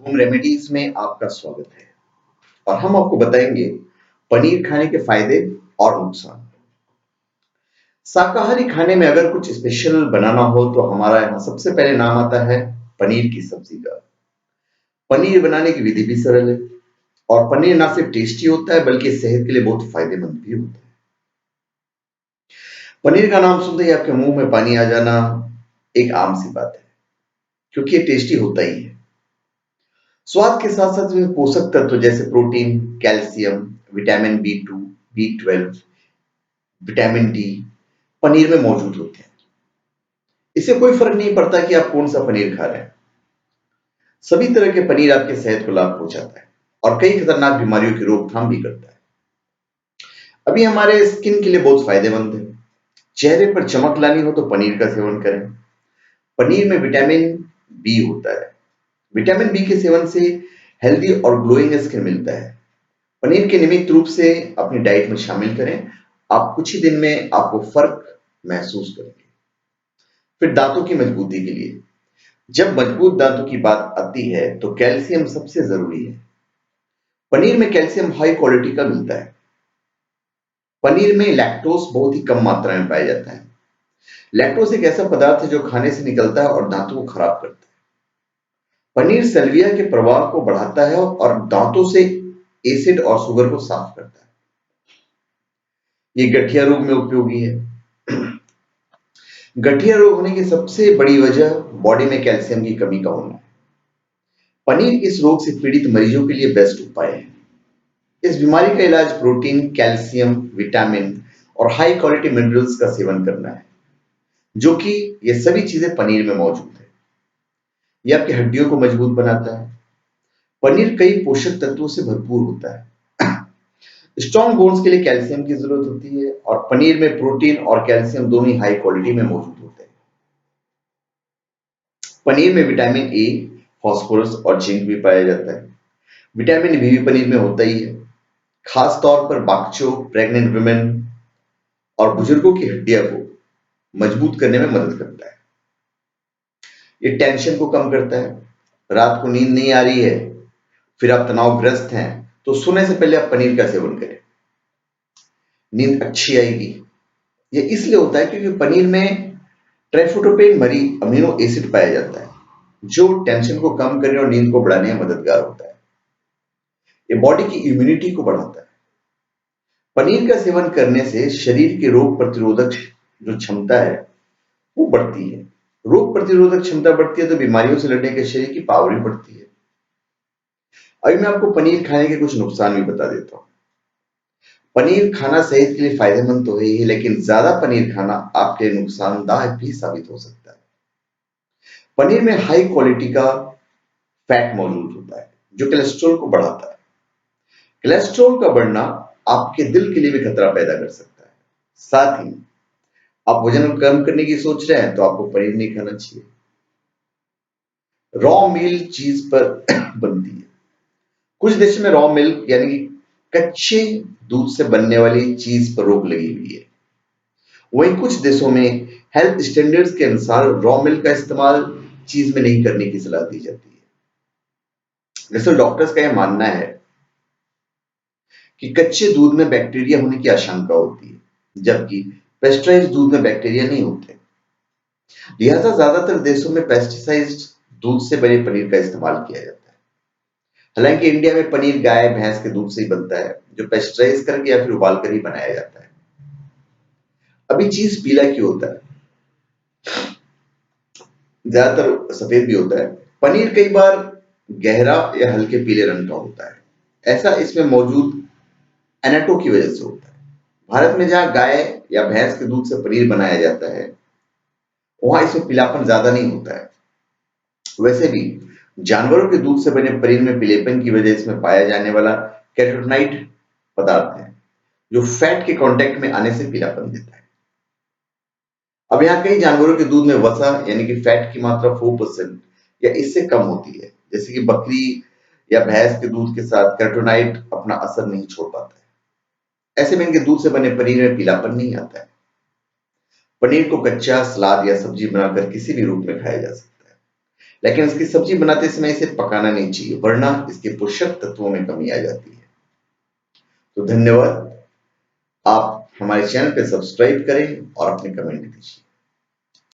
Home remedies में आपका स्वागत है और हम आपको बताएंगे पनीर खाने के फायदे और नुकसान। शाकाहारी खाने में अगर कुछ स्पेशल बनाना हो तो हमारा यहाँ सबसे पहले नाम आता है पनीर की सब्जी का। पनीर बनाने की विधि भी सरल है और पनीर ना सिर्फ टेस्टी होता है बल्कि सेहत के लिए बहुत फायदेमंद भी होता है। पनीर का नाम सुनते ही आपके मुंह में पानी आ जाना एक आम सी बात है, क्योंकि ये टेस्टी होता ही है। स्वाद के साथ साथ इसमें पोषक तत्व जैसे protein, calcium, vitamin B 2, B 12, vitamin D पनीर में मौजूद होते हैं। इससे कोई फर्क नहीं पड़ता कि आप कौन सा पनीर खा रहे हैं। सभी तरह के पनीर आपके सेहत को लाभ पहुंचाता है और कई खतरनाक बीमारियों की रोकथाम भी करता है। अभी हमारे स्किन के लिए बहुत फायदेमंद है। चेहरे पर चमक लानी हो तो पनीर का सेवन करें। पनीर में विटामिन बी होता है। विटामिन बी के सेवन से हेल्दी और ग्लोइंग स्किन मिलता है। पनीर के नियमित रूप से अपनी डाइट में शामिल करें। आप कुछ ही दिन में आपको फर्क महसूस करेंगे। फिर दांतों की मजबूती के लिए, जब मजबूत दांतों की बात आती है तो कैल्शियम सबसे जरूरी है। पनीर में कैल्शियम हाई क्वालिटी का मिलता है। पनीर में लैक्टोज बहुत ही कम मात्रा में पाया जाता है। लैक्टोज एक ऐसा पदार्थ है जो खाने से निकलता है और दांतों को खराब करता है। पनीर सल्विया के प्रवाह को बढ़ाता है और दांतों से एसिड और शुगर को साफ करता है। ये गठिया रोग में उपयोगी है। गठिया रोग होने की सबसे बड़ी वजह बॉडी में कैल्शियम की कमी का होना है। पनीर इस रोग से पीड़ित मरीजों के लिए बेस्ट उपाय है। इस बीमारी का इलाज प्रोटीन, कैल्शियम, विटामिन और हाई क्वालिटी मिनरल्स का सेवन करना है, जो कि ये सभी चीजें पनीर में मौजूद है। ये आपकी हड्डियों को मजबूत बनाता है। पनीर कई पोषक तत्वों से भरपूर होता है। स्ट्रॉन्ग बोन्स के लिए कैल्शियम की जरूरत होती है और पनीर में प्रोटीन और कैल्शियम दोनों ही हाई क्वालिटी में मौजूद होते हैं। पनीर में विटामिन ए, फास्फोरस और जिंक भी पाया जाता है। विटामिन बी भी पनीर में होता ही है। खास तौर पर बाकचों, प्रेग्नेंट वुमेन और बुजुर्गों की हड्डियों को मजबूत करने में मदद करता है। ये टेंशन को कम करता है। रात को नींद नहीं आ रही है, फिर आप तनावग्रस्त हैं, तो सोने से पहले आप पनीर का सेवन करें। नींद अच्छी आएगी। ये इसलिए होता है क्योंकि पनीर में ट्राइफोटोपेन मरी अमीनो एसिड पाया जाता है, जो टेंशन को कम करने और नींद को बढ़ाने में मददगार होता है। ये बॉडी की इम्यूनिटी को बढ़ाता है। पनीर का सेवन करने से शरीर की रोग प्रतिरोधक जो क्षमता है वो बढ़ती है। रोग प्रतिरोधक क्षमता बढ़ती है तो बीमारियों से लड़ने के शरीर की पावर भी बढ़ती है। अभी मैं आपको पनीर खाने के कुछ नुकसान भी बता देता हूँ। पनीर खाना सेहत के लिए फायदेमंद तो है ही, लेकिन ज्यादा पनीर खाना आपके लिए नुकसानदायक भी साबित हो सकता है। पनीर में हाई क्वालिटी का फैट मौजूद होता है जो कोलेस्ट्रॉल को बढ़ाता है। कोलेस्ट्रॉल का बढ़ना आपके दिल के लिए भी खतरा पैदा कर सकता है। साथ ही आप वजन कम करने की सोच रहे हैं तो आपको पनीर नहीं खाना चाहिए। रॉ मिल्क चीज पर बनती है। कुछ देशों में रॉ मिल्क यानी कि कच्चे दूध से बनने वाली चीज पर रोक लगी हुई है। वहीं कुछ देशों में हेल्थ स्टैंडर्ड्स के अनुसार रॉ मिल्क का इस्तेमाल चीज में नहीं करने की सलाह दी जाती है। दरअसल डॉक्टर्स का यह मानना है कि कच्चे दूध में बैक्टीरिया होने की आशंका होती है, जबकि पेस्चराइज्ड दूध में बैक्टीरिया नहीं होते। लिहाजा ज्यादातर देशों में पेस्टिसाइज्ड दूध से बने पनीर का इस्तेमाल किया जाता है। हालांकि इंडिया में पनीर गाय भैंस के दूध से ही बनता है, जो पेस्चराइज करके या फिर उबाल कर ही बनाया जाता है। अभी चीज पीला क्यों होता है? ज्यादातर सफेद भी होता है। पनीर कई बार गहरा या हल्के पीले रंग का होता है। ऐसा इसमें मौजूद एनाटो की वजह से होता है। भारत में जहां गाय या भैंस के दूध से पनीर बनाया जाता है, वहां इसमें पीलापन ज्यादा नहीं होता है। वैसे भी जानवरों के दूध से बने पनीर में पीलेपन की वजह इसमें पाया जाने वाला कैरोटीनॉइड पदार्थ है, जो फैट के कांटेक्ट में आने से पीलापन देता है। अब यहाँ कई जानवरों के दूध में वसा यानी कि फैट की मात्रा 4% या इससे कम होती है, जैसे कि बकरी या भैंस के दूध के साथ कैरोटीनॉइड अपना असर नहीं छोड़ पाता है। ऐसे में इनके दूध से बने पनीर में पीलापन नहीं आता है। पनीर को कच्चा, सलाद या सब्जी बनाकर किसी भी रूप में खाया जा सकता है। लेकिन इसकी सब्जी बनाते समय इसे पकाना नहीं चाहिए, वरना इसके पोषक तत्वों में कमी आ जाती है। तो धन्यवाद। आप हमारे चैनल पे सब्सक्राइब करें और अपने कमेंट दीजिए।